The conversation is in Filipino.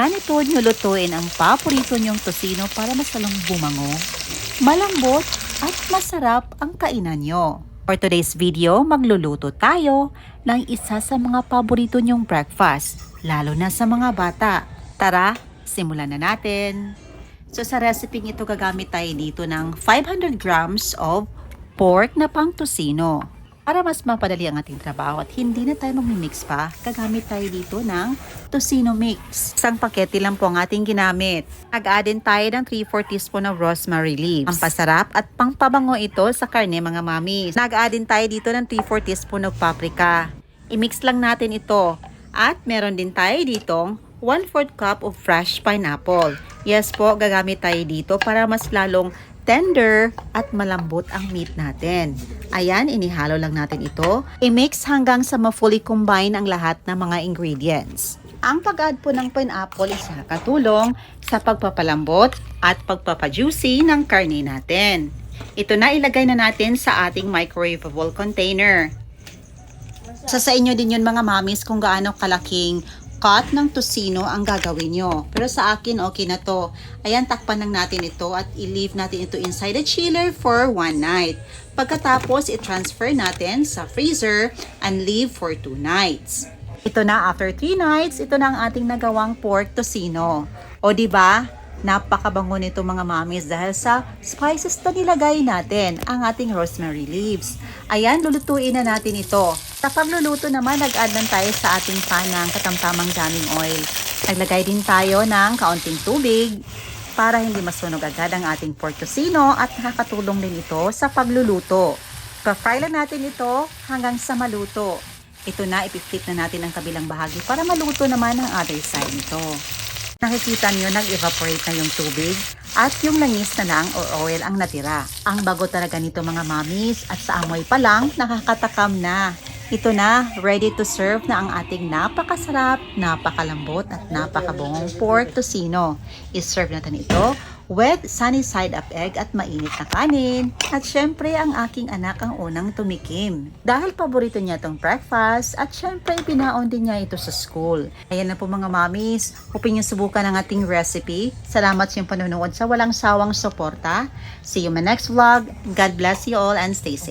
ganito nyo lutuin ang paborito nyong tosino para mas lalong bumango, malambot at masarap ang kainan nyo. For today's video, magluluto tayo ng isa sa mga paborito nyong breakfast, lalo na sa mga bata. Tara, simulan na natin. So sa recipe ito, gagamit tayo dito ng 500 grams of pork na pang tosino. Para mas mapadali ang ating trabaho at hindi na tayo magmimix pa, gagamit tayo dito ng tosino mix. Isang pakete lang po ang ating ginamit. Nag-add din tayo ng 3/4 teaspoon of rosemary leaves. Pampasarap at pangpabango ito sa karne, mga mami. Nag-add din tayo dito ng 3/4 teaspoon of paprika. I-mix lang natin ito. At meron din tayo ditong 1/4 cup of fresh pineapple. Yes po, gagamit tayo dito para mas lalong tender at malambot ang meat natin. Ayan, inihalo lang natin ito. I-mix hanggang sa ma-fully combine ang lahat ng mga ingredients. Ang pag-add po ng pineapple is nakatulong sa pagpapalambot at pagpapajuicy ng karne natin. Ito na, ilagay na natin sa ating microwavable container. Sa inyo din yun, mga mamis, kung gaano kalaking cut ng tosino ang gagawin nyo. Pero sa akin, okay na to. Ayan, takpan lang natin ito at i-leave natin ito inside the chiller for 1 night. Pagkatapos, i-transfer natin sa freezer and leave for 2 nights. Ito na, after 3 nights, ito na ang ating nagawang pork tosino. O diba, napakabango nito, mga mamis, dahil sa spices na nilagay natin, ang ating rosemary leaves. Ayan, lulutuin na natin ito. Sa pagluluto naman, nag-add lang tayo sa ating pan ng katamtamang daming oil. Naglagay din tayo ng kaunting tubig para hindi masunog agad ang ating pork tosino at nakakatulong din ito sa pagluluto. Pa-fry lang natin ito hanggang sa maluto. Ito na, ipiplit na natin ang kabilang bahagi para maluto naman ang other side nito. Nakikita nyo, nag-evaporate na yung tubig at yung langis na lang or oil ang natira. Ang bago talaga nito, mga mamis, at sa amoy pa lang, nakakatakam na. Ito na, ready to serve na ang ating napakasarap, napakalambot at napakabongong pork tosino. I-serve natin ito with sunny side up egg at mainit na kanin. At syempre, ang aking anak ang unang tumikim. Dahil paborito niya itong breakfast at syempre, binaon din niya ito sa school. Ayan na po, mga mamis, hoping nyo subukan ang ating recipe. Salamat sa iyong panonood sa walang sawang suporta. See you in my next vlog. God bless you all and stay safe.